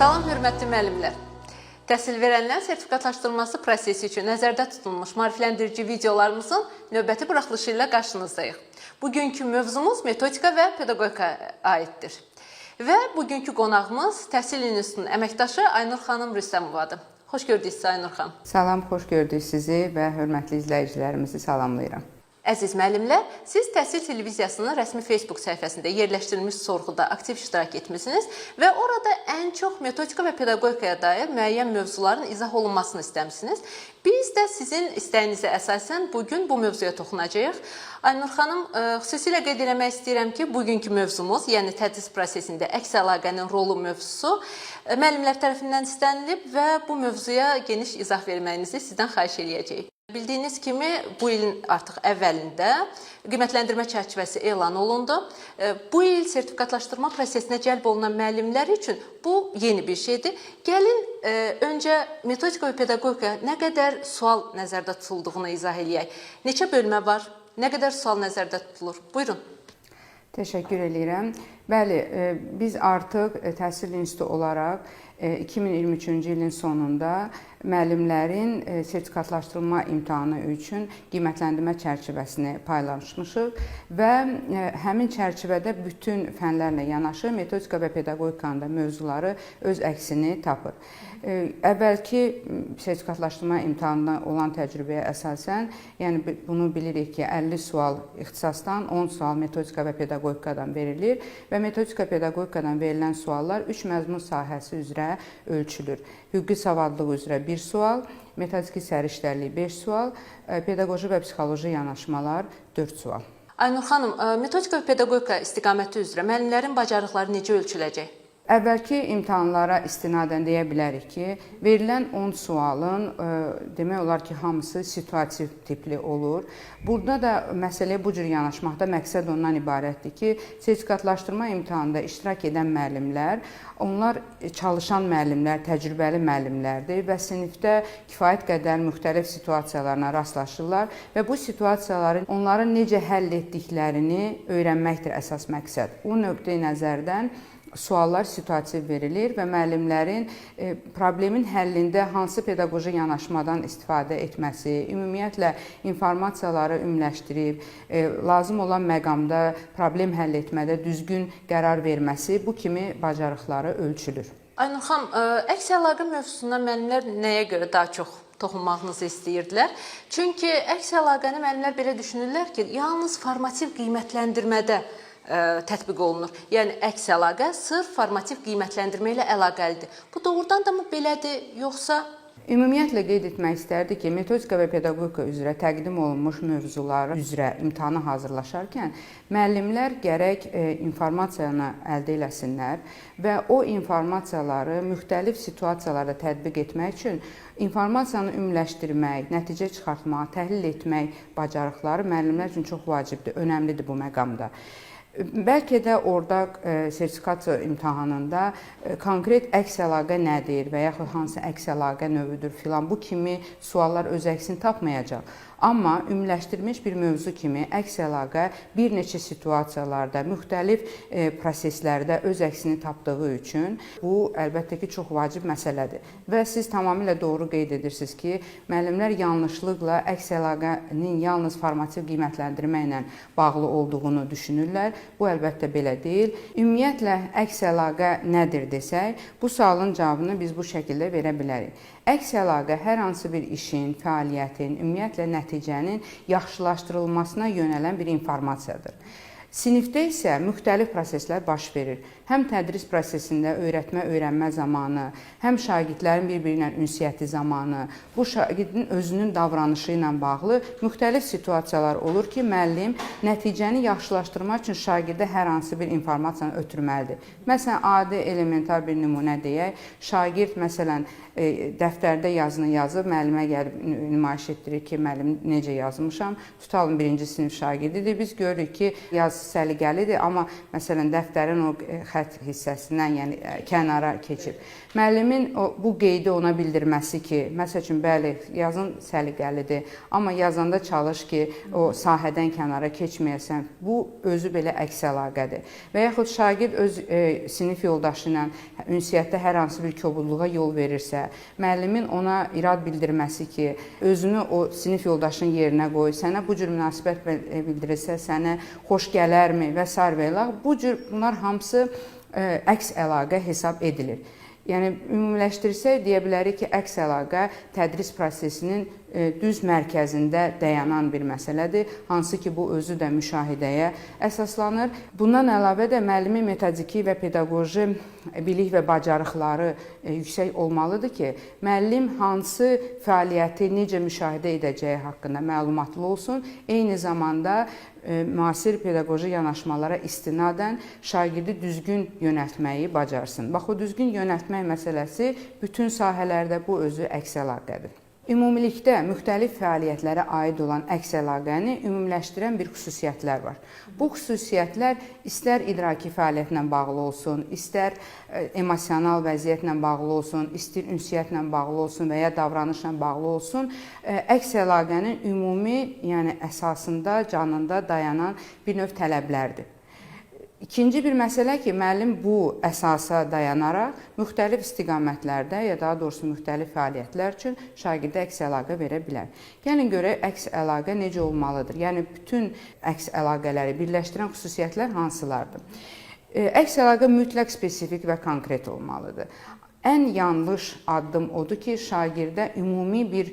Salam, hörmətli müəllimlər. Təhsil verənlərin sertifikatlaşdırılması prosesi üçün nəzərdə tutulmuş maarifləndirici videolarımızın növbəti buraxılışı ilə qarşınızdayıq. Bugünkü mövzumuz metodika və pedaqogikaya aiddir. Və bugünkü qonağımız Təhsil İnstitutunun əməkdaşı Aynur xanım Rüstəmovadır. Xoş gördük sizi, Aynur xanım. Salam, xoş gördük sizi və hörmətli izləyicilərimizi salamlayıram. Əziz müəllimlər, siz Təhsil Televiziyasının rəsmi Facebook səhifəsində yerləşdirilmiş sorğuda aktiv iştirak etmişsiniz və orada ən çox metodika və pedaqogikaya dair müəyyən mövzuların izah olunmasını istəmişsiniz. Biz də sizin istəyinizə əsasən bugün bu mövzuya toxunacağıq. Aynur xanım, xüsusilə qeyd eləmək istəyirəm ki, bugünkü mövzumuz, yəni tədris prosesində əks əlaqənin rolu mövzusu müəllimlər tərəfindən istənilib və bu mövzuya geniş izah verməyinizi sizdən xahiş eləyəcəyik. Bildiyiniz kimi, bu ilin artıq əvvəlində qiymətləndirmə çərçivəsi elan olundu. Bu il sertifikatlaşdırma prosesinə cəlb olunan müəllimlər üçün bu yeni bir şeydir. Gəlin, öncə metodika və pedaqogika nə qədər sual nəzərdə tutulduğunu izah eləyək. Neçə bölmə var? Nə qədər sual nəzərdə tutulur? Buyurun. Təşəkkür edirəm. Bəli, biz artıq Təhsil İnstitutu olaraq 2023-cü ilin sonunda müəllimlərin sertifikatlaşdırma imtahanı üçün qiymətləndirmə çərçivəsini paylaşmışıq və həmin çərçivədə bütün fənlərlə yanaşı metodika və pedaqogikanın da mövzuları öz əksini tapır. Əvvəlki sertifikatlaşdırma imtahanında olan təcrübəyə əsasən, yəni bunu bilirik ki, 50 sual ixtisasdan, 10 sual metodika və pedaqogikadan verilir və metodika pedaqogikadan verilən suallar 3 məzmun sahəsi üzrə ölçülür. Hüquqi savadlıq üzrə 1 sual, metodiki səriştəlilik 5 sual, pedaqoji və psixoloji yanaşmalar 4 sual. Aynur xanım, metodika və pedaqogika istiqaməti üzrə müəllimlərin bacarıqları necə ölçüləcək? Əvvəlki imtahanlara istinadən deyə bilərik ki, verilən 10 sualın demək olar ki, hamısı situativ tipli olur. Burada da məsələyə bu cür yanaşmaqda məqsəd ondan ibarətdir ki, sertifikatlaşdırma imtahanında iştirak edən müəllimlər, onlar çalışan müəllimlər, təcrübəli müəllimlərdir və sinifdə kifayət qədər müxtəlif situasiyalarına rastlaşırlar və bu situasiyaları onların necə həll etdiklərini öyrənməkdir əsas məqsəd. Bu nöqteyi nəzərdən suallar situativ verilir və müəllimlərin problemin həllində hansı pedaqoji yanaşmadan istifadə etməsi, ümumiyyətlə informasiyaları ümumiləşdirib, lazım olan məqamda problem həll etmədə düzgün qərar verməsi bu kimi bacarıqları ölçülür. Aynur xanım, əks əlaqə mövzusuna müəllimlər nəyə görə daha çox toxunmağınızı istəyirdilər? Çünki əks əlaqəni müəllimlər belə düşünürlər ki, yalnız formativ qiymətləndirmədə tətbiq olunur. Yəni, əks əlaqə sırf formativ qiymətləndirmə ilə əlaqəlidir. Bu doğrudan da mı belədir, yoxsa? Ümumiyyətlə qeyd etmək istərdik ki, metodika və pedaqogika üzrə təqdim olunmuş mövzular üzrə imtahana hazırlaşarkən müəllimlər gərək informasiyanı əldə eləsinlər və o informasiyaları müxtəlif situasiyalarda tətbiq etmək üçün informasiyanı ümumiləşdirmək, nəticə çıxartmaq, təhlil etmək bacarıqları müəllimlər üçün çox vacibdir, önəmlidir bu məqamda. Bəlkə də orada sertifikasiya imtahanında konkret əks əlaqə nədir və yaxud hansı əks əlaqə növüdür filan bu kimi suallar öz əksini tapmayacaq. Amma ümumiləşdirilmiş bir mövzu kimi əks əlaqə bir neçə situasiyalarda, müxtəlif proseslərdə öz əksini tapdığı üçün bu əlbəttə ki, çox vacib məsələdir. Və siz tamamilə doğru qeyd edirsiniz ki, müəllimlər yanlışlıqla əks əlaqənin yalnız formativ qiymətləndirmə ilə bağlı olduğunu düşünürlər. Bu əlbəttə belə deyil. Ümumiyyətlə, əks əlaqə nədir desək, bu sualın cavabını biz bu şəkildə verə bilərik. Əks əlaqə hər hansı bir işin, fəaliyyətin, ümumiyyətlə nəticənin yaxşılaşdırılmasına yönələn bir informasiyadır. Sinifdə isə müxtəlif proseslər baş verir. Həm tədris prosesində öyrətmə-öyrənmə zamanı, həm şagirdlərin bir-biri ilə ünsiyyəti zamanı, bu şagirdin özünün davranışı ilə bağlı müxtəlif situasiyalar olur ki, müəllim nəticəni yaxşılaşdırmaq üçün şagirdə hər hansı bir informasiyanı ötürməlidir. Məsələn, adi elementar bir nümunə deyək, şagird məsələn dəftərdə yazını yazıb, müəllimə gəlib nümayiş etdirir ki, müəllim necə yazmışam, tutalım birinci sinif şagirdidir. Biz görürük ki, yazısı səliqəlidir, amma məsələn dəftərin o xətt hissəsindən, yəni kənara keçib. Müəllimin bu qeydi ona bildirməsi ki, məsəl üçün bəli, yazın səliqəlidir, amma yazanda çalış ki, o sahədən kənara keçməyəsən. Bu özü belə əks əlaqədir. Və yaxud şagird öz sinif yoldaşı ilə ünsiyyətdə hər hansı bir kobudluğa yol verirsə, müəllimin ona irad bildirməsi ki, özünü o sinif yoldaşının yerinə qoy, sənə bu cür münasibət bildirirsə, sənə xoş gələrmi və s. Bu cür bunlar hamısı əks əlaqə hesab edilir. Yəni ümumiləşdirsək deyə bilərik ki, əks əlaqə tədris prosesinin düz mərkəzində dayanan bir məsələdir, hansı ki, bu özü də müşahidəyə əsaslanır. Bundan əlavə də müəllimin metodiki və pedaqoji bilik və bacarıqları yüksək olmalıdır ki, müəllim hansı fəaliyyəti necə müşahidə edəcəyi haqqında məlumatlı olsun, eyni zamanda müasir pedaqoji yanaşmalara istinadən şagirdi düzgün yönəltməyi bacarsın. Bax, o düzgün yönəltmək məsələsi bütün sahələrdə bu özü əks əlaqədir. Ümumilikdə müxtəlif fəaliyyətlərə aid olan əks əlaqəni ümumiləşdirən bir xüsusiyyətlər var. Bu xüsusiyyətlər istər idraki fəaliyyətlə bağlı olsun, istər emosional vəziyyətlə bağlı olsun, istər ünsiyyətlə bağlı olsun və ya davranışla bağlı olsun, əks əlaqənin ümumi, yəni əsasında, canında dayanan bir növ tələblərdir. İkinci bir məsələ ki, müəllim bu əsasa dayanaraq müxtəlif istiqamətlərdə, ya daha doğrusu müxtəlif fəaliyyətlər üçün şagirdə əks əlaqə verə bilər. Gəlin görək əks əlaqə necə olmalıdır? Yəni bütün əks əlaqələri birləşdirən xüsusiyyətlər hansılardır? Əks əlaqə mütləq spesifik və konkret olmalıdır. Ən yanlış addım odur ki, şagirdə ümumi bir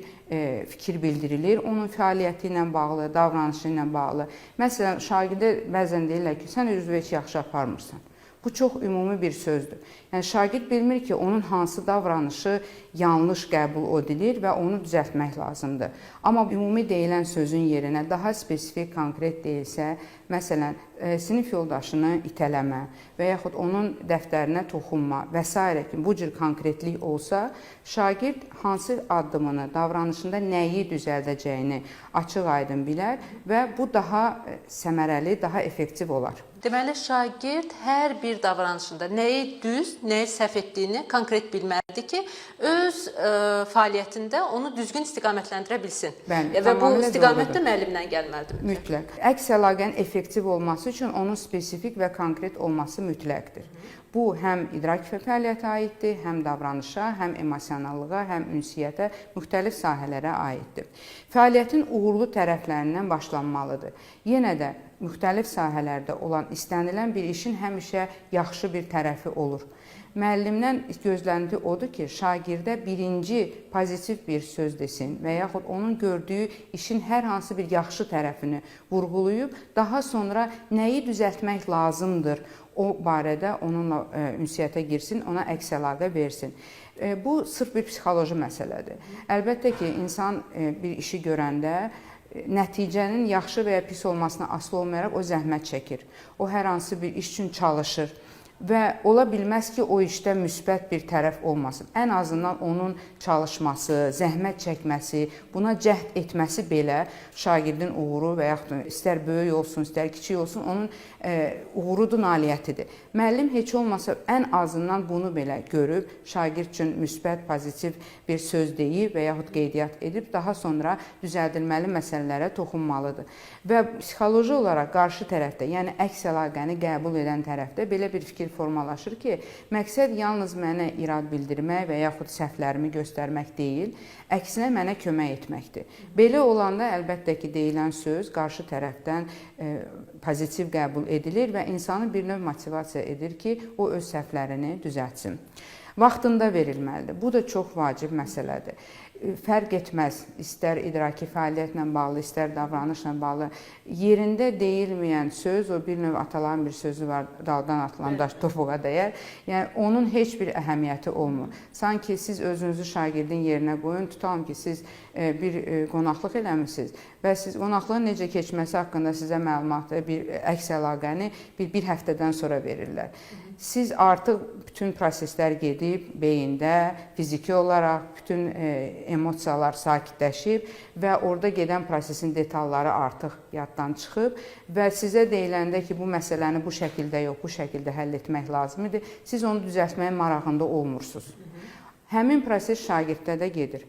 fikir bildirilir, onun fəaliyyəti ilə bağlı, davranışı ilə bağlı. Məsələn, şagirdə bəzən deyirlər ki, sən özünü heç yaxşı aparmırsan. Bu çox ümumi bir sözdür. Yəni, şagird bilmir ki, onun hansı davranışı yanlış qəbul edilir və onu düzəltmək lazımdır. Amma ümumi deyilən sözün yerinə daha spesifik, konkret deyilsə, məsələn, sinif yoldaşını itələmə və yaxud onun dəftərinə toxunma və s. ki, bu cür konkretlik olsa, şagird hansı addımını, davranışında nəyi düzəldəcəyini açıq-aydın bilər və bu daha səmərəli, daha effektiv olar. Deməli, şagird hər bir davranışında nəyi düz, nəyi səhv etdiyini konkret bilməlidir ki, öz fəaliyyətində onu düzgün istiqamətləndirə bilsin. Bəli, və bu istiqamət də müəllimdən gəlməlidir. Mütləq. Əks əlaqənin effektiv olması üçün onun spesifik və konkret olması mütləqdir. Bu, həm idrak fəaliyyətə aiddir, həm davranışa, həm emosionallığa, həm ünsiyyətə, müxtəlif sahələrə aiddir. Fəaliyyətin uğurlu tərəflərindən başlanmalıdır. Yenə də müxtəlif sahələrdə olan istənilən bir işin həmişə yaxşı bir tərəfi olur. Müəllimdən gözlənti odur ki, şagirdə birinci pozitiv bir söz desin və yaxud onun gördüyü işin hər hansı bir yaxşı tərəfini vurğulayıb, daha sonra nəyi düzəltmək lazımdır, o barədə onunla ünsiyyətə girsin, ona əks əlaqə versin. Bu, sırf bir psixoloji məsələdir. Əlbəttə ki, insan bir işi görəndə nəticənin yaxşı və ya pis olmasına asılı olmayaraq o zəhmət çəkir. O hər hansı bir iş üçün çalışır və ola bilməz ki, o işdə müsbət bir tərəf olmasın. Ən azından onun çalışması, zəhmət çəkməsi, buna cəhd etməsi belə şagirdin uğuru və yaxud istər böyük olsun, istər kiçik olsun, onun uğurudur, nailiyyətidir. Müəllim heç olmasa ən azından bunu belə görüb, şagird üçün müsbət, pozitiv bir söz deyib və yaxud qeydiyyat edib, daha sonra düzəldilməli məsələlərə toxunmalıdır. Və psixoloji olaraq qarşı tərəfdə, yəni əks əlaqəni qəbul edən tərəfdə belə bir fikir formalaşır ki, məqsəd yalnız mənə irad bildirmək və yaxud səhvlərimi göstərmək deyil, əksinə mənə kömək etməkdir. Belə olanda əlbəttə ki, deyilən söz qarşı tərəfdən pozitiv qəbul edilir və insanı bir növ motivasiya edir ki, o öz səhvlərini düzəltsin. Vaxtında verilməlidir. Bu da çox vacib məsələdir. Fərq etməz, istər idraki fəaliyyətlə bağlı, istər davranışla bağlı, yerində deyilməyən söz, o bir növ ataların bir sözü var, daldan atılan daş topuğa dəyər, yəni onun heç bir əhəmiyyəti olmur. Sanki siz özünüzü şagirdin yerinə qoyun, tutalım ki, siz bir qonaqlıq eləmisiniz və siz qonaqlığın necə keçməsi haqqında sizə məlumatı, bir əks əlaqəni bir həftədən sonra verirlər. Siz artıq bütün proseslər gedib, beyində, fiziki olaraq bütün emosiyalar sakitləşib və orada gedən prosesin detalları artıq yaddan çıxıb və sizə deyiləndə ki, bu məsələni bu şəkildə yox, bu şəkildə həll etmək lazımdır, siz onu düzəltməyə marağında olmursunuz. Həmin proses şagirddə də gedir.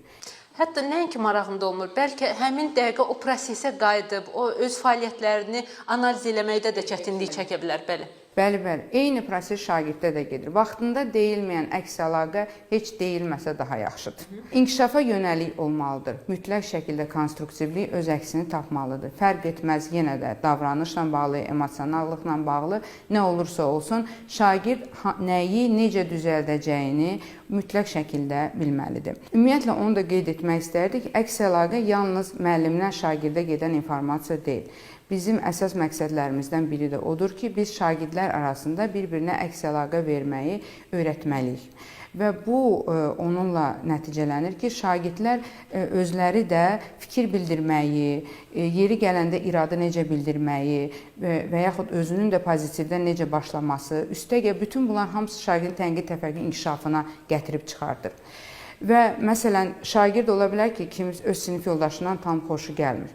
Hətta nəinki marağında olmur, bəlkə həmin dəqiqə o prosesə qayıdıb, o öz fəaliyyətlərini analiz eləməkdə də çətinlik çəkə bilər, bəli. Bəli, eyni proses şagirddə də gedir. Vaxtında deyilməyən əks əlaqə heç deyilməsə daha yaxşıdır. İnkişafa yönəlik olmalıdır. Mütləq şəkildə konstruktivlik öz əksini tapmalıdır. Fərq etməz yenə də davranışla bağlı, emosionallıqla bağlı nə olursa olsun, şagird nəyi necə düzəldəcəyini mütləq şəkildə bilməlidir. Ümumiyyətlə onu da qeyd etmək istərdik, əks əlaqə yalnız müəllimdən şagirdə gedən informasiya deyil. Bizim əsas məqsədlərimizdən biri də odur ki, biz şagirdlər arasında bir-birinə əks əlaqə verməyi öyrətməliyik. Və bu onunla nəticələnir ki, şagirdlər özləri də fikir bildirməyi, yeri gələndə iradə necə bildirməyi və yaxud özünün də pozitivdən necə başlaması, üstəgəl bütün bunlar hamısı şagirdin tənqid təfəkkür inkişafına gətirib çıxardır. Və məsələn, şagird ola bilər ki, kim öz sinif yoldaşından tam xoşu gəlmir.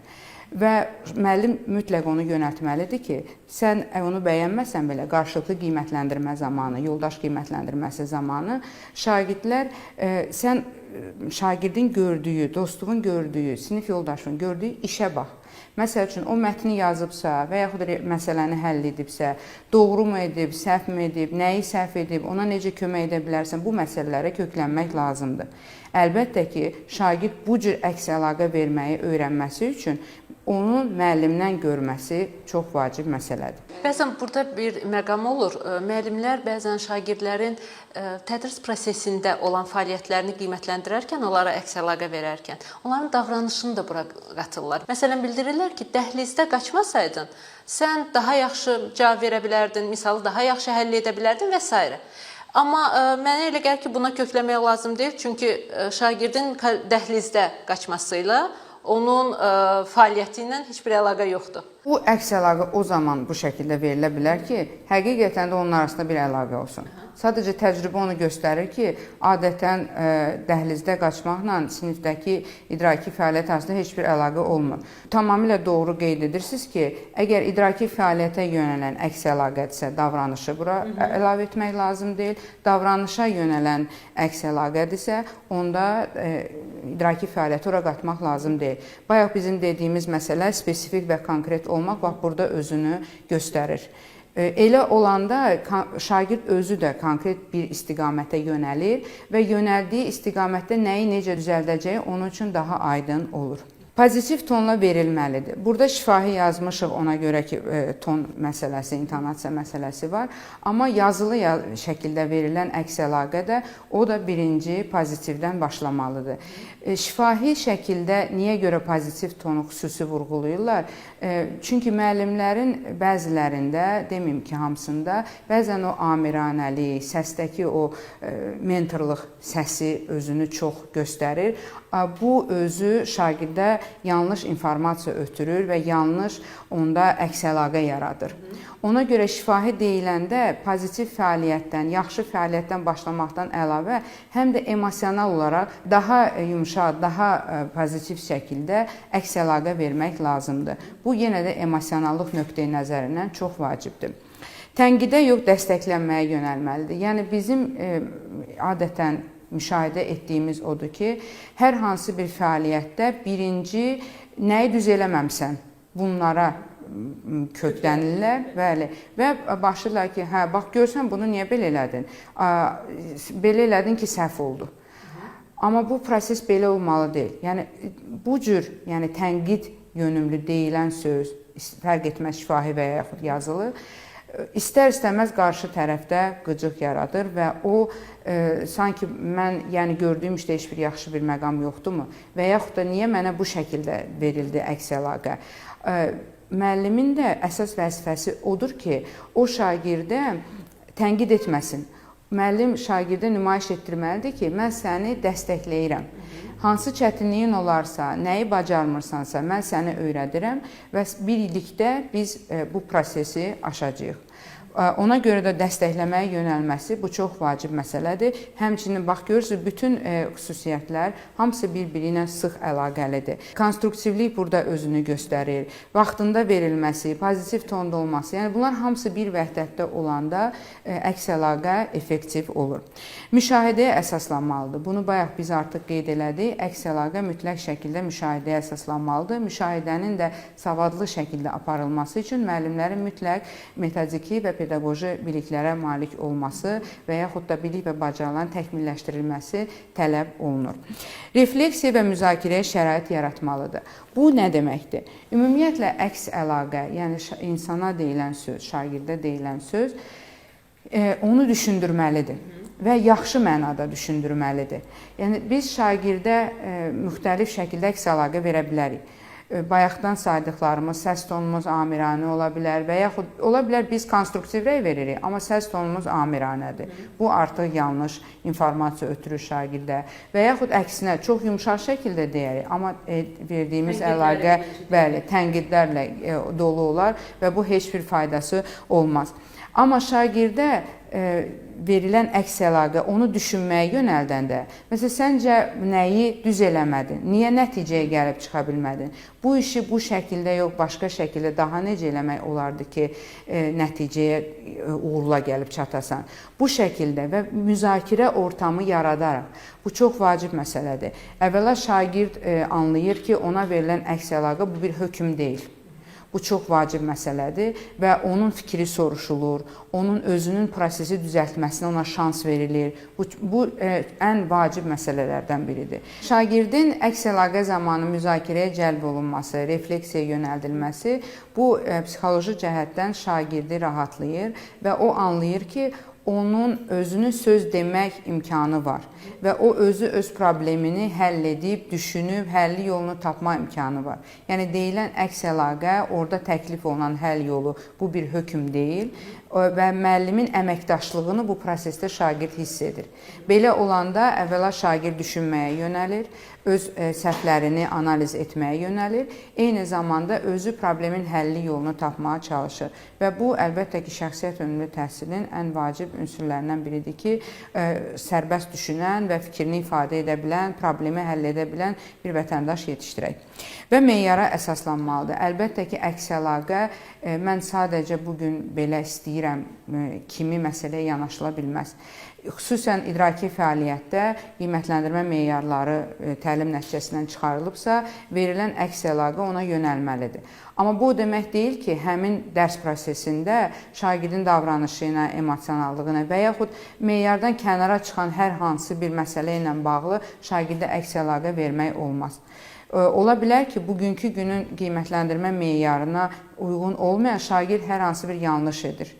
Və müəllim mütləq onu yönəltməlidir ki, sən onu bəyənməsən belə qarşılıqlı qiymətləndirmə zamanı, yoldaş qiymətləndirməsi zamanı şagirdlər, sən şagirdin gördüyü, dostluğun gördüyü, sinif yoldaşının gördüyü işə bax. Məsəl üçün, o mətni yazıbsa və yaxud məsələni həll edibsə, doğru mu edib, səhv mi edib, nəyi səhv edib, ona necə kömək edə bilərsən, bu məsələlərə köklənmək lazımdır. Əlbəttə ki, şagird bu cür əks əlaqə verməyi öyrənməsi üçün onu müəllimdən görməsi çox vacib məsələdir. Bəzən burada bir məqam olur. Müəllimlər bəzən şagirdlərin tədris prosesində olan fəaliyyətlərini qiymətləndirərkən, onlara əks əlaqə verərkən, onların davranışını da bura qatırlar. Məsələn, bildirirlər ki, dəhlizdə qaçmasaydın, sən daha yaxşı cavab verə bilərdin, misalı daha yaxşı həll edə bilərdin və s. Amma mənə elə gəlir ki, buna kökləmək lazım deyil, çünki şagirdin dəhlizdə qaçmasıyla onun fəaliyyəti ilə heç bir əlaqə yoxdur. Bu əks əlaqə o zaman bu şəkildə verilə bilər ki, həqiqətən də onun arasında bir əlaqə olsun. Sadəcə təcrübə onu göstərir ki, adətən dəhlizdə qaçmaqla sinifdəki idraki fəaliyyət arasında heç bir əlaqə olmur. Tamamilə doğru qeyd edirsiniz ki, əgər idraki fəaliyyətə yönələn əks əlaqədirsə, davranışı bura əlavə etmək lazım deyil. Davranışa yönələn əks əlaqədirsə, onda idraki fəaliyyəti ora qatmaq lazım deyil. Bayaq bizim dediyimiz məsələ spesifik və konkret olmaq bax burada özünü göstərir. Elə olanda şagird özü də konkret bir istiqamətə yönəlir və yönəldiyi istiqamətdə nəyi necə düzəldəcəyi onun üçün daha aydın olur. Pozitiv tonla verilməlidir. Burada şifahi yazmışıq ona görə ki, ton məsələsi, intonasiya məsələsi var. Amma yazılı şəkildə verilən əks əlaqə də o da birinci pozitivdən başlamalıdır. Şifahi şəkildə niyə görə pozitiv tonu xüsusi vurğulayırlar? Çünki müəllimlərin bəzilərində, deməyim ki, hamısında, bəzən o amiranəlik, səsdəki o mentorluq səsi özünü çox göstərir. Bu özü şagirdə yanlış informasiya ötürür və yanlış onda əks əlaqə yaradır. Ona görə şifahi deyiləndə pozitiv fəaliyyətdən, yaxşı fəaliyyətdən başlamaqdan əlavə həm də emosional olaraq daha yumşaq, daha pozitiv şəkildə əks əlaqə vermək lazımdır. Bu yenə də emosionallıq nöqteyi nəzərindən çox vacibdir. Tənqidə yox, dəstəklənməyə yönəlməlidir. Yəni bizim adətən müşahidə etdiyimiz odur ki, hər hansı bir fəaliyyətdə birinci nəyi düz eləməmsən, bunlara köklənirlər, bəli, və başlayırlar ki, hə, bax görsən bunu niyə belə elədin? Belə elədin ki, səhv oldu. Amma bu proses belə olmalı deyil. Yəni bu cür, yəni tənqid yönümlü deyilən söz, fərq etməz şifahi və yaxud yazılı, İstər-istəməz qarşı tərəfdə qıcıq yaradır və o sanki mən gördüyüm işdə heç bir yaxşı bir məqam yoxdurmu və yaxud da niyə mənə bu şəkildə verildi əks əlaqə. Müəllimin də əsas vəzifəsi odur ki, o şagirdə tənqid etməsin, müəllim şagirdə nümayiş etdirməlidir ki, mən səni dəstəkləyirəm. Hansı çətinliyin olarsa, nəyi bacarmırsansa, mən səni öyrədirəm və birlikdə biz bu prosesi aşacağıq. Ona görə də dəstəkləməyə yönəlməsi bu çox vacib məsələdir. Həmçinin bax görürsünüz, bütün xüsusiyyətlər hamısı bir-biri ilə sıx əlaqəlidir. Konstruktivlik burada özünü göstərir. Vaxtında verilməsi, pozitiv tonda olması, yəni bunlar hamısı bir vəhdətdə olanda əks əlaqə effektiv olur. Müşahidəyə əsaslanmalıdır. Bunu bayaq biz artıq qeyd elədik. Əks əlaqə mütləq şəkildə müşahidəyə əsaslanmalıdır. Müşahidənin də savadlı şəkildə aparılması üçün müəllimlərin mütləq metodiki və pedaqoji biliklərə malik olması və yaxud da bilik və bacarıqların təkmilləşdirilməsi tələb olunur. Refleksiya və müzakirəyə şərait yaratmalıdır. Bu nə deməkdir? Ümumiyyətlə əks əlaqə, yəni insana deyilən söz, şagirdə deyilən söz onu düşündürməlidir və yaxşı mənada düşündürməlidir. Yəni biz şagirdə müxtəlif şəkildə əks əlaqə verə bilərik. Bayaqdan saydıqlarımız, səs tonumuz amiranə ola bilər və yaxud ola bilər biz konstruktiv rəy veririk, amma səs tonumuz amiranədir. Bu artıq yanlış informasiya ötürür şagirdə və yaxud əksinə çox yumşaq şəkildə deyərik, amma verdiyimiz əlaqə bəli, tənqidlərlə dolu olar və bu heç bir faydası olmaz. Amma şagirdə verilən əks əlaqə onu düşünməyə yönəldəndə, məsələn, səncə nəyi düz eləmədin, niyə nəticəyə gəlib çıxa bilmədin? Bu işi bu şəkildə yox, başqa şəkildə daha necə eləmək olardı ki, nəticəyə uğurla gəlib çatasan? Bu şəkildə və müzakirə ortamı yaradaraq, bu çox vacib məsələdir. Əvvəla şagird anlayır ki, ona verilən əks əlaqə bu bir hökm deyil. Bu çox vacib məsələdir və onun fikri soruşulur, onun özünün prosesi düzəltməsinə ona şans verilir. Bu ən vacib məsələlərdən biridir. Şagirdin əks əlaqə zamanı müzakirəyə cəlb olunması, refleksiyaya yönəldilməsi bu psixoloji cəhətdən şagirdi rahatlayır və o anlayır ki, onun özünün söz demək imkanı var və o özü öz problemini həll edib, düşünüb, həlli yolunu tapma imkanı var. Yəni deyilən əks əlaqə, orada təklif olunan həll yolu bu bir hökm deyil və müəllimin əməkdaşlığını bu prosesdə şagird hiss edir. Belə olanda əvvəla şagird düşünməyə yönəlir, öz səhvlərini analiz etməyə yönəlir, eyni zamanda özü problemin həlli yolunu tapmağa çalışır. Və bu, əlbəttə ki, şəxsiyyət önümlü təhsilin ən vacib ünsürlərindən biridir ki, sərbəst düşünən və fikrini ifadə edə bilən, problemi həll edə bilən bir vətəndaş yetişdirək. Və meyara əsaslanmalıdır. Əlbəttə ki, əks əlaqə, mən sadəcə bugün belə istəyirəm kimi məsələyə yanaşıla bilməz. Xüsusən idraki fəaliyyətdə qiymətləndirmə meyarları təlim nəticəsindən çıxarılıbsa, verilən əks əlaqə ona yönəlməlidir. Amma bu demək deyil ki, həmin dərs prosesində şagirdin davranışı ilə, emosionallığı ilə və yaxud meyardan kənara çıxan hər hansı bir məsələ ilə bağlı şagirdə əks əlaqə vermək olmaz. Ola bilər ki, bugünkü günün qiymətləndirmə meyarına uyğun olmayan şagird hər hansı bir yanlış edir.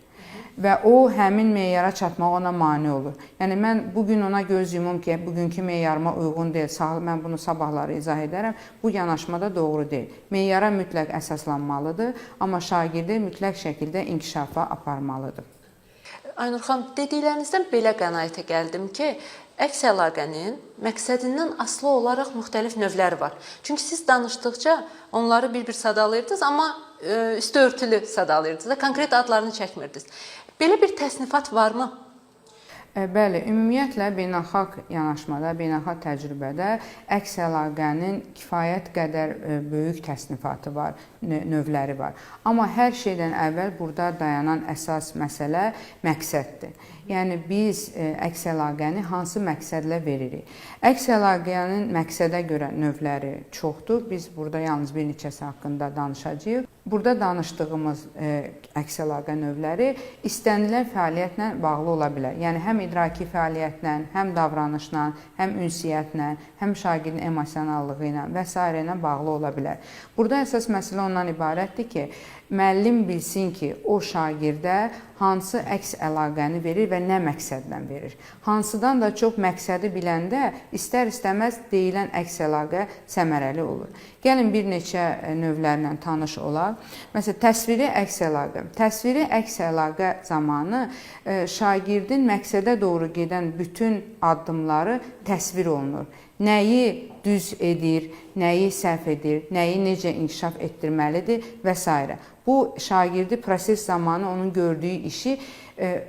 Və o, həmin meyara çatmağa ona mane olur. Yəni, mən bugün ona göz yumum ki, bugünkü meyarıma uyğun deyil, mən bunu sabahları izah edərəm. Bu yanaşma da doğru deyil. Meyara mütləq əsaslanmalıdır, amma şagirdi mütləq şəkildə inkişafa aparmalıdır. Aynur xanım, dediklərinizdən belə qənaətə gəldim ki, əks əlaqənin məqsədindən asılı olaraq müxtəlif növləri var. Çünki siz danışdıqca onları bir-bir sadalayırdınız, amma üstü örtülü sadalayırdınız da, konkret adlarını çəkmirdiniz. Belə bir təsnifat varmı? Bəli, ümumiyyətlə beynəlxalq yanaşmada, beynəlxalq təcrübədə əks əlaqənin kifayət qədər böyük təsnifatı var, növləri var. Amma hər şeydən əvvəl burada dayanan əsas məsələ məqsəddir. Yəni, biz əks əlaqəni hansı məqsədlə veririk? Əks əlaqənin məqsədə görə növləri çoxdur. Biz burada yalnız bir neçəsi haqqında danışacağıq. Burada danışdığımız əks əlaqə növləri istənilən fəaliyyətlə bağlı ola bilər. Yəni, həm idraki fəaliyyətlə, həm davranışla, həm ünsiyyətlə, həm şagirdin emosionallığı ilə və s. ilə bağlı ola bilər. Burada əsas məsələ ondan ibarətdir ki, müəllim bilsin ki, o şagirdə hansı əks əlaqəni verir və nə məqsədlə verir. Hansıdan da çox məqsədi biləndə istər-istəməz deyilən əks əlaqə səmərəli olur. Gəlin bir neçə növlərlə tanış olaq. Məsələn, təsviri əks əlaqə. Təsviri əks əlaqə zamanı şagirdin məqsədə doğru gedən bütün addımları təsvir olunur. Nəyi düz edir, nəyi səhv edir, nəyi necə inkişaf etdirməlidir və s. Bu, şagirdi proses zamanı onun gördüyü işi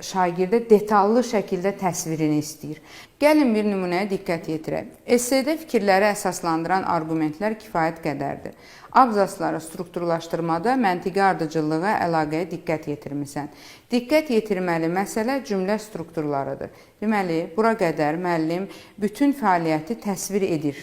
şagirdə detallı şəkildə təsvirini istəyir. Gəlin bir nümunəyə diqqət yetirək. Essedə fikirləri əsaslandıran arqumentlər kifayət qədərdir. Abzasları strukturlaşdırmada məntiqi ardıcıllığa, əlaqəyə diqqət yetirmisən. Diqqət yetirməli məsələ cümlə strukturlarıdır. Deməli, bura qədər müəllim bütün fəaliyyəti təsvir edir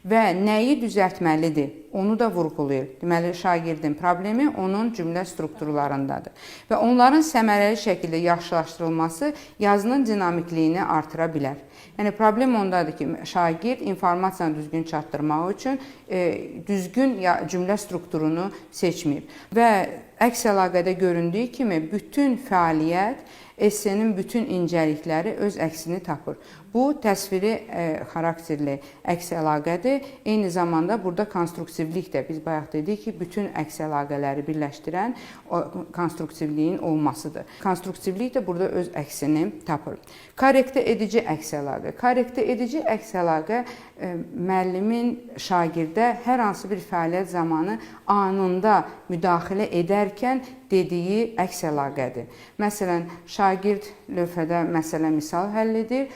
və nəyi düzəltməlidir, onu da vurğulayır. Deməli, şagirdin problemi onun cümlə strukturlarındadır. Və onların səmərəli şəkildə yaxşılaşdırılması yazının dinamikliyini artıra bilər. Yəni, problem ondadır ki, şagird informasiyanı düzgün çatdırmaq üçün düzgün cümlə strukturunu seçməyib. Və əks əlaqədə göründüyü kimi bütün fəaliyyət, essenin bütün incəlikləri öz əksini tapır. Bu, təsviri xarakterli əks əlaqədir. Eyni zamanda burada konstruktivlik də, biz bayaq dedik ki, bütün əks əlaqələri birləşdirən konstruktivliyin olmasıdır. Konstruktivlik də burada öz əksini tapır. Korrektə edici əks əlaqə. Korrektə edici əks əlaqə müəllimin şagirdə hər hansı bir fəaliyyət zamanı anında müdaxilə edərkən dediyi əks əlaqədir. Məsələn, şagird lövhədə məsələ misal həll edir,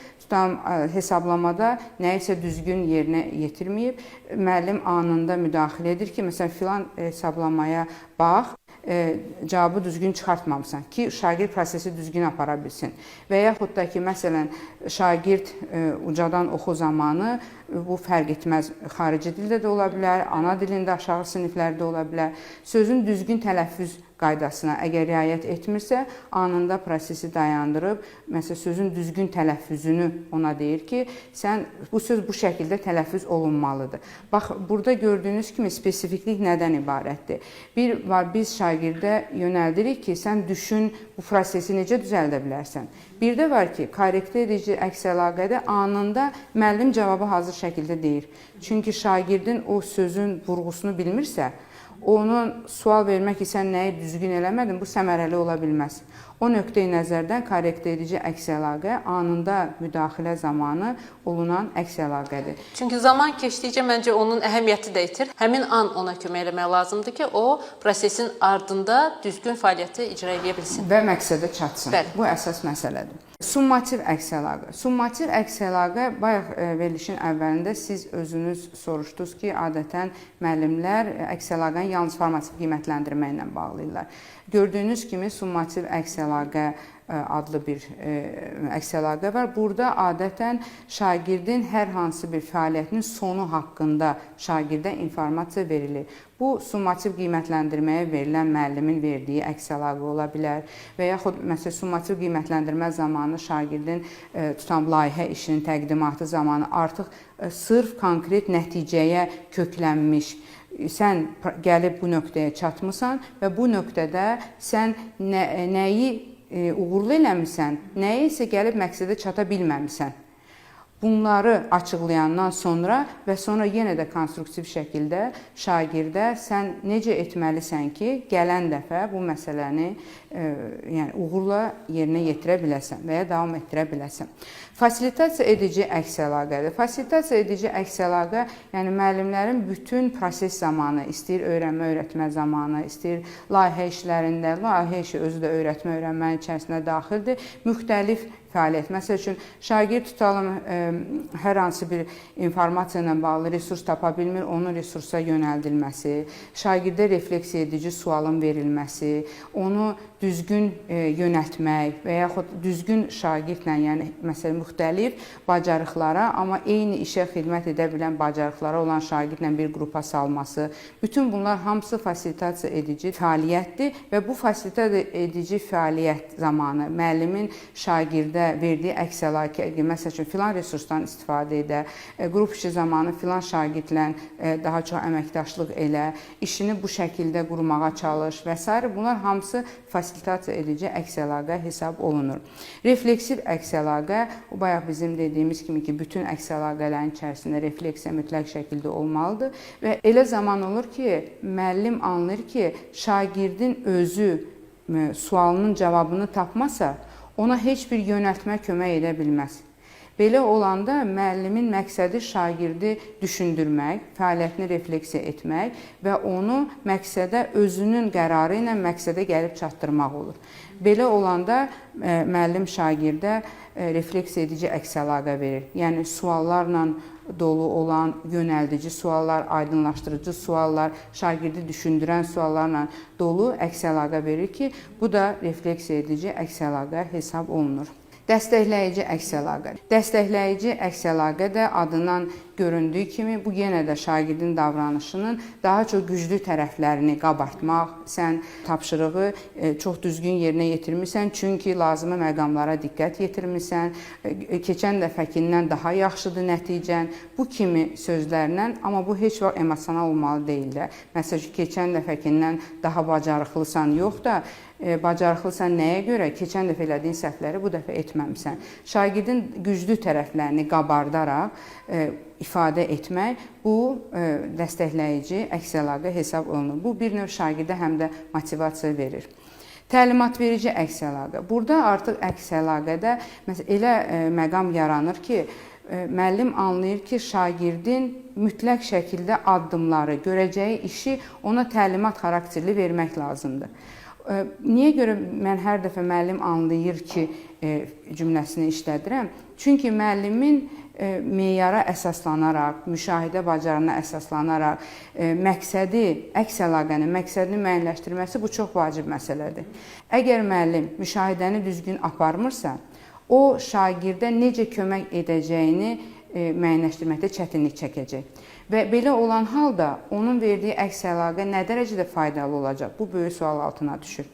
hesablamada nəyisə düzgün yerinə yetirməyib, müəllim anında müdaxilə edir ki, məsələn, filan hesablamaya bax, cavabı düzgün çıxartmamısan ki, şagird prosesi düzgün apara bilsin. Və yaxud da ki, məsələn, şagird ucadan oxu zamanı, bu fərq etməz, xarici dildə də ola bilər, ana dilində aşağı siniflərdə ola bilər, sözün düzgün tələffüz qaydasına əgər riayət etmirsə, anında prosesi dayandırıb, məsələn, sözün düzgün tələffüzünü ona deyir ki, bu söz bu şəkildə tələffüz olunmalıdır. Bax, burada gördüyünüz kimi spesifiklik nədən ibarətdir? Bir var, biz şagirdə yönəldirik ki, sən düşün, bu prosesi necə düzəldə bilərsən? Bir də var ki, korrektə edici əks əlaqədə anında müəllim cavabı hazır şəkildə deyir. Çünki şagirdin o sözün vurğusunu bilmirsə, onun sual vermək ki, sən nəyi düzgün eləmədin, bu səmərəli ola bilməz. O nöqteyi nəzərdən korrektə edici əks əlaqə anında müdaxilə zamanı olunan əks əlaqədir. Çünki zaman keçdikcə məncə onun əhəmiyyəti də itir. Həmin an ona kömək eləmək lazımdır ki, o prosesin ardında düzgün fəaliyyəti icra edə bilsin. Və məqsədə çatsın. Bəli. Bu əsas məsələdir. Summativ əks əlaqə. Summativ əks əlaqə, bayaq verilişin əvvəlində siz özünüz soruşdunuz ki, adətən müəllimlər əks əlaqəni yalnız formativ qiymətləndirmə ilə bağlayırlar. Gördüyünüz kimi summativ əks əlaqə adlı bir əks əlaqə var. Burada adətən şagirdin hər hansı bir fəaliyyətinin sonu haqqında şagirdə informasiya verilir. Bu, summativ qiymətləndirməyə verilən müəllimin verdiyi əks əlaqə ola bilər və yaxud, məsələn, summativ qiymətləndirmə zamanı şagirdin layihə işinin təqdimatı zamanı artıq sırf konkret nəticəyə köklənmiş, sən gəlib bu nöqtəyə çatmısan və bu nöqtədə sən nəyi uğurlu eləmirsən, nəyə isə gəlib məqsədə çata bilməmisən. Bunları açıqlayandan sonra və sonra yenə də konstruktiv şəkildə şagirdə sən necə etməlisən ki, gələn dəfə bu məsələni uğurla yerinə yetirə biləsən və ya davam etdirə biləsən. Fasilitasiya edici əks əlaqədir. Fasilitasiya edici əks əlaqə, yəni müəllimlərin bütün proses zamanı, istəyir öyrənmə-öyrətmə zamanı, istəyir layihə işlərində, layihə işi özü də öyrətmə-öyrənmənin içərisində daxildir, müxtəlif fəaliyyət. Məsəl üçün, şagird tutalım, hər hansı bir informasiya ilə bağlı resurs tapa bilmir, onun resursa yönəldilməsi, şagirdə refleksiya edici sualın verilməsi, onu düzgün yönəltmək və yaxud düzgün şagirdlə, yəni məsələn, müxtəlif bacarıqlara, amma eyni işə xidmət edə bilən bacarıqlara olan şagirdlə bir qrupa salması, bütün bunlar hamısı fasilitasiya edici fəaliyyətdir və bu fasilitasiya edici fəaliyyət zamanı müəllimin şagirdə müsahidə, verdiyi əks əlaqə, məsəl üçün filan resursdan istifadə edə, qrup işi zamanı filan şagirdlə daha çox əməkdaşlıq elə, işini bu şəkildə qurmağa çalış və s. Bunlar hamısı fasilitasiya edici əks əlaqə hesab olunur. Refleksiv əks əlaqə, o bayaq bizim dediyimiz kimi ki, bütün əks əlaqələrin içərisində refleksiya mütləq şəkildə olmalıdır və elə zaman olur ki, müəllim anlayır ki, şagirdin özü sualının cavabını tapmasa, ona heç bir yönəltmə kömək edə bilməz. Belə olanda müəllimin məqsədi şagirdi düşündürmək, fəaliyyətini refleksiya etmək və onu məqsədə özünün qərarı ilə məqsədə gəlib çatdırmaq olur. Belə olanda müəllim şagirdə refleksiya edici əks əlaqə verir. Yəni suallarla dolu olan yönəldici suallar, aydınlaşdırıcı suallar, şagirdi düşündürən suallarla dolu əks əlaqə verir ki, bu da refleksiya edici əks əlaqə hesab olunur. Dəstəkləyici əks əlaqə. Dəstəkləyici əks əlaqə də adından göründüyü kimi bu yenə də şagirdin davranışının daha çox güclü tərəflərini qabartmaq, sən tapşırığı çox düzgün yerinə yetirmisən, çünki lazımi məqamlara diqqət yetirmisən, keçən dəfəkindən daha yaxşıdır nəticən, bu kimi sözlərlə, amma bu heç vaxt emosional olmalı deyil də. Məsələn, keçən dəfəkindən daha bacarıqlısan yox da, bacarıqlısan nəyə görə? Keçən dəfə elədiyin səhvləri bu dəfə etməmisən. Şagirdin güclü tərəflərini qabardaraq ifadə etmək, bu dəstəkləyici əks əlaqə hesab olunur. Bu bir növ şagirdə həm də motivasiya verir. Təlimat verici əks əlaqə. Burada artıq əks əlaqədə elə məqam yaranır ki, müəllim anlayır ki, şagirdin mütləq şəkildə addımları, görəcəyi işi ona təlimat xarakterli vermək lazımdır. Niyə görə mən hər dəfə müəllim anlayır ki, cümləsini işlədirəm? Çünki müəllimin meyara əsaslanaraq, müşahidə bacarığına əsaslanaraq məqsədi, əks əlaqənin məqsədini müəyyənləşdirməsi bu çox vacib məsələdir. Əgər müəllim müşahidəni düzgün aparmırsa, o şagirdə necə kömək edəcəyini müəyyənləşdirməkdə çətinlik çəkəcək. Və belə olan halda onun verdiyi əks əlaqə nə dərəcədə faydalı olacaq? Bu böyük sual altına düşür.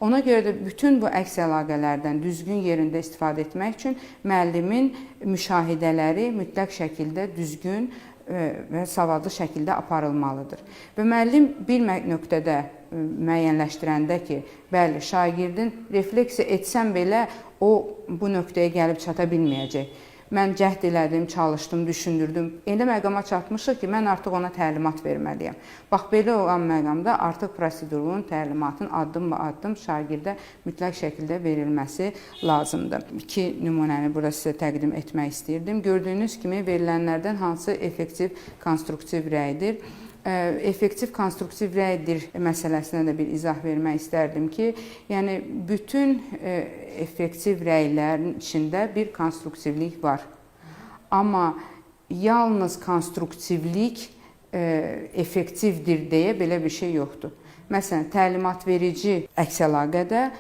Ona görə də bütün bu əks əlaqələrdən düzgün yerində istifadə etmək üçün müəllimin müşahidələri mütləq şəkildə düzgün və savadlı şəkildə aparılmalıdır. Və müəllim bir nöqtədə müəyyənləşdirəndə ki, bəli, şagirdin refleksiya etsəm belə o bu nöqtəyə gəlib çata bilməyəcək. Mən cəhd elədim, çalışdım, düşündürdüm. Elə məqama çatmışıq ki, mən artıq ona təlimat verməliyəm. Bax, belə olan məqamda artıq prosedurun, təlimatın addım-addım şagirdə mütləq şəkildə verilməsi lazımdır. İki nümunəni burada sizə təqdim etmək istəyirdim. Gördüyünüz kimi verilənlərdən hansı effektiv, konstruktiv rəydir? Effektiv, konstruktiv rəydir məsələsinə də bir izah vermək istərdim ki, yəni bütün effektiv rəylərin içində bir konstruktivlik var. Amma yalnız konstruktivlik effektivdir deyə belə bir şey yoxdur. Məsələn, təlimat verici əks əlaqədə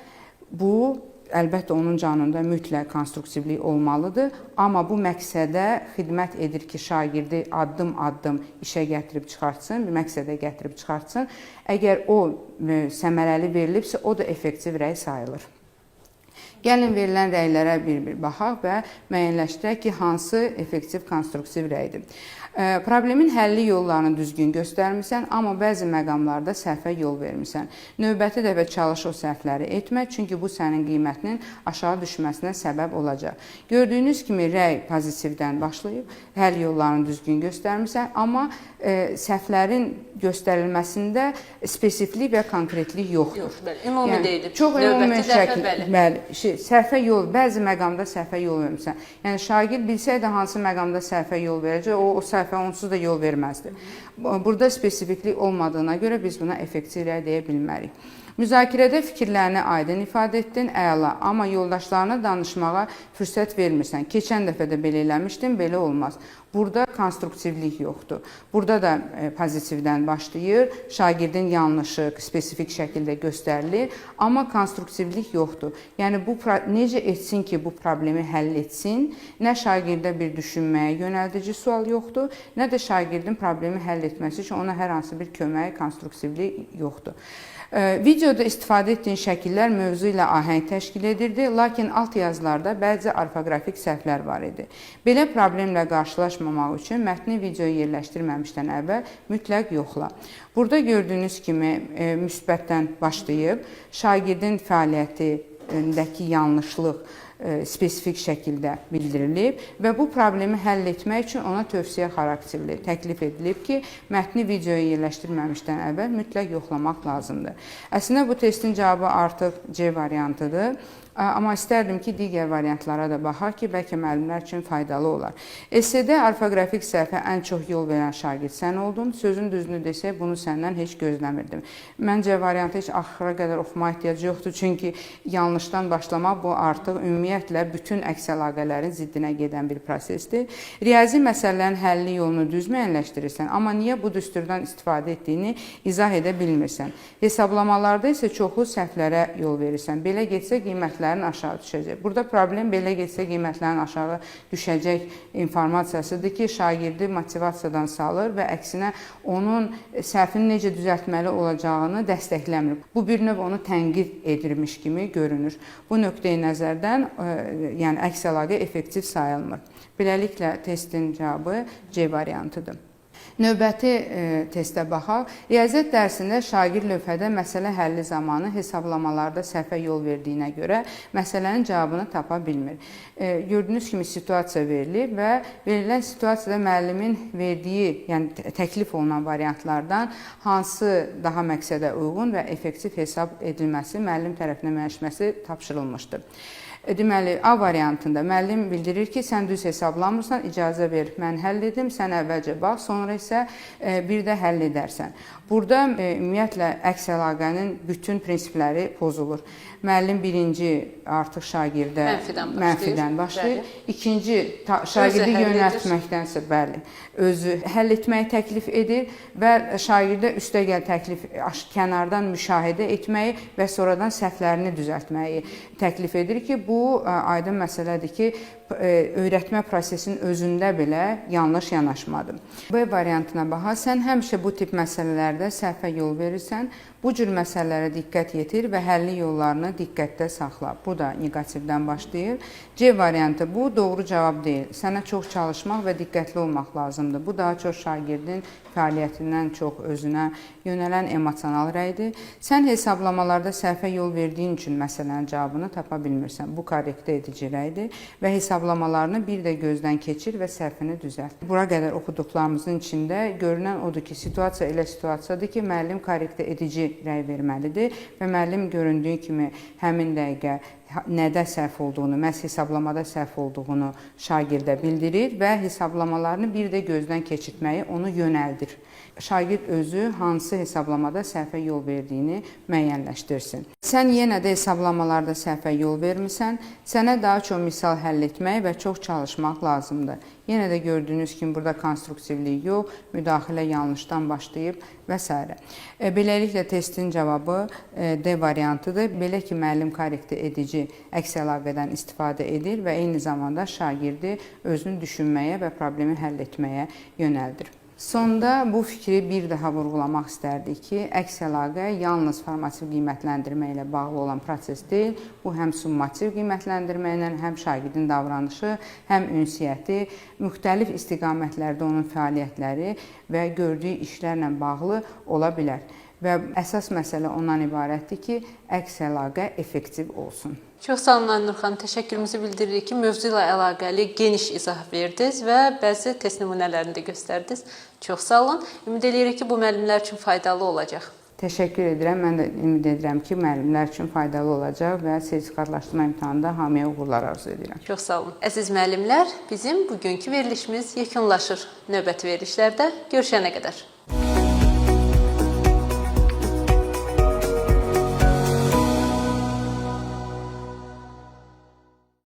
bu əlbəttə onun canında mütləq konstruktivlik olmalıdır, amma bu məqsədə xidmət edir ki, şagirdi addım-addım işə gətirib çıxartsın, bir məqsədə gətirib çıxartsın. Əgər o səmərəli verilibsə, o da effektiv rəy sayılır. Gəlin verilən rəylərə bir-bir baxaq və müəyyənləşdirək ki, hansı effektiv, konstruktiv rəydir. Problemin həlli yollarını düzgün göstərmirsən, amma bəzi məqamlarda səhvə yol vermirsən. Növbəti dəfə çalış o səhvləri etmə, çünki bu sənin qiymətinin aşağı düşməsinə səbəb olacaq. Gördüyünüz kimi rəy pozitivdən başlayıb, həll yollarını düzgün göstərmirsən, amma səhvlərin göstərilməsində spesifiklik və konkretlik yoxdur. Ümumi deyilib. Çox ümumi şəkildə, səhvə yol, bəzi məqamda səhvə yol vermirsən. Yəni, şagird bilsəydə hansı məqamda səhvə yol verəcək, o səhvə onsuz da yol verməzdi. Burada spesifiklik olmadığına görə biz buna effektiv rəy deyə bilmərik. Müzakirədə fikirlərini aydın ifadə etdin, əla, amma yoldaşlarına danışmağa fürsət vermirsən. Keçən dəfə də belə eləmişdin, belə olmaz. Burada konstruktivlik yoxdur. Burada da pozitivdən başlayır, şagirdin yanlışı spesifik şəkildə göstərilir, amma konstruktivlik yoxdur. Yəni bu necə etsin ki, bu problemi həll etsin? Nə şagirdə bir düşünməyə yönəldici sual yoxdur, nə də şagirdin problemi həll etməsi üçün ona hər hansı bir kömək, konstruktivlik yoxdur. Videoda istifadə etdiyin şəkillər mövzu ilə ahəng təşkil edirdi, lakin alt yazılarda bəzi orfoqrafik səhvlər var idi. Belə problemlə qarşılaşmamaq üçün mətni videoya yerləşdirməmişdən əvvəl mütləq yoxla. Burada gördüyünüz kimi müsbətdən başlayıb, şagirdin fəaliyyətindəki yanlışlıq spesifik şəkildə bildirilib və bu problemi həll etmək üçün ona tövsiyə xarakterli təklif edilib ki, mətni videoya yerləşdirməmişdən əvvəl mütləq yoxlamaq lazımdır. Əslində bu testin cavabı artıq C variantıdır. Amma istərdim ki, digər variantlara da baxaq ki, bəlkə müəllimlər üçün faydalı olar. Essedə orfoqrafik səhvə ən çox yol verən şagird sən oldun. Sözün düzünü desək, bunu səndən heç gözləmirdim. Məncə variantı heç axıra qədər oxumaq ehtiyacı yoxdur, çünki yanlışdan başlamaq bu artıq ümumiyyətlə bütün əks əlaqələrin ziddinə gedən bir prosesdir. Riyazi məsələlərin həlli yolunu düz müəyyənləşdirirsən, amma niyə bu düsturdan istifadə etdiyini izah edə bilmirsən. Hesablamalarda isə çoxlu səhvlərə yol verirsən. Belə getsə qiymətlər aşağı düşəcək. Burada problem belə getsə qiymətlərin aşağı düşəcək informasiyasıdır ki, şagirdi motivasiyadan salır və əksinə onun səhvini necə düzəltməli olacağını dəstəkləmir. Bu bir növ onu tənqid edirmiş kimi görünür. Bu nöqteyi nəzərdən yəni əks əlaqə effektiv sayılmır. Beləliklə testin cavabı C variantıdır. Növbəti testə baxaq. Riyaziyyat dərsində şagird lövhədə məsələ həlli zamanı hesablamalarda səhvə yol verdiyinə görə məsələnin cavabını tapa bilmir. Gördüyünüz kimi situasiya verilib və verilən situasiyada müəllimin verdiyi, yəni təklif olunan variantlardan hansı daha məqsədə uyğun və effektiv hesab edilməsi, müəllim tərəfindən müəyyənləşməsi tapşırılmışdır. Deməli, A variantında müəllim bildirir ki, sən düz hesablamırsan, icazə ver, mən həll edim, sən əvvəlcə bax, sonra isə bir də həll edərsən. Burada ümumiyyətlə əks əlaqənin bütün prinsipləri pozulur. Müəllim birinci artıq şagirdə mənfidən başlayır. İkinci, şagirdi yönəltməkdənsə, bəli, özü həll etməyi təklif edir və şagirdə üstəgəl təklif, kənardan müşahidə etməyi və sonradan səhvlərini düzəltməyi təklif edir ki, bu aydın məsələdir ki, öyrətmə prosesinin özündə belə yanlış yanaşmadır. B variantına baxaq, sən həmişə bu tip məsələlərdə səhvə yol verirsən, bu cür məsələlərə diqqət yetir və həlli yollarını diqqətdə saxla. Bu da negativdən başlayır. C variantı, bu doğru cavab deyil. Sənə çox çalışmaq və diqqətli olmaq lazımdır. Bu daha çox şagirdin fəaliyyətindən çox özünə yönələn emosional rəydir. Sən hesablamalarda səhvə yol verdiyin üçün məsələnin cavabını tapa bilmirsən. Bu korrektə edici rəydir və hesablamalarını bir də gözdən keçir və səhvini düzəlt. Bura qədər oxuduqlarımızın içində görünən odur ki, situasiya elə situasiyadır ki, müəllim korrektə edici rəy verməlidir və müəllim göründüyü kimi həmin dəqiqə nədə səhv olduğunu, məhz hesablamada səhv olduğunu şagirdə bildirir və hesablamalarını bir də gözdən keçirtməyi onu yönəldir. Şagird özü hansı hesablamada səhvə yol verdiyini müəyyənləşdirsin. Sən yenə də hesablamalarda səhvə yol vermirsən, sənə daha çox misal həll etmək və çox çalışmaq lazımdır. Yenə də gördüyünüz kimi burada konstruktivlik yox, müdaxilə yanlışdan başlayıb və s. Beləliklə testin cavabı D variantıdır. Belə ki, müəllim korrektə edici əks əlaqədən istifadə edir və eyni zamanda şagirdi özünü düşünməyə və problemi həll etməyə yönəldir. Sonda bu fikri bir daha vurğulamaq istərdik ki, əks əlaqə yalnız formativ qiymətləndirmə ilə bağlı olan proses deyil. Bu həm summativ qiymətləndirmə ilə, həm şagirdin davranışı, həm ünsiyyəti, müxtəlif istiqamətlərdə onun fəaliyyətləri və gördüyü işlərlə bağlı ola bilər. Və əsas məsələ ondan ibarətdir ki, əks əlaqə effektiv olsun. Çox sağ olun Aynur xanım, təşəkkürümüzü bildiririk ki, mövzu ilə əlaqəli geniş izah verdiniz və bəzi test nümunələrini də göstərdiniz. Çox sağ olun. Ümid edirik ki, bu müəllimlər üçün faydalı olacaq. Təşəkkür edirəm. Mən də ümid edirəm ki, müəllimlər üçün faydalı olacaq və sertifikatlaşdırma imtahanında hamıya uğurlar arzu edirəm. Çox sağ olun. Əziz müəllimlər, bizim bugünkü verilişimiz yekunlaşır. Növbəti verilişlərdə görüşənə qədər.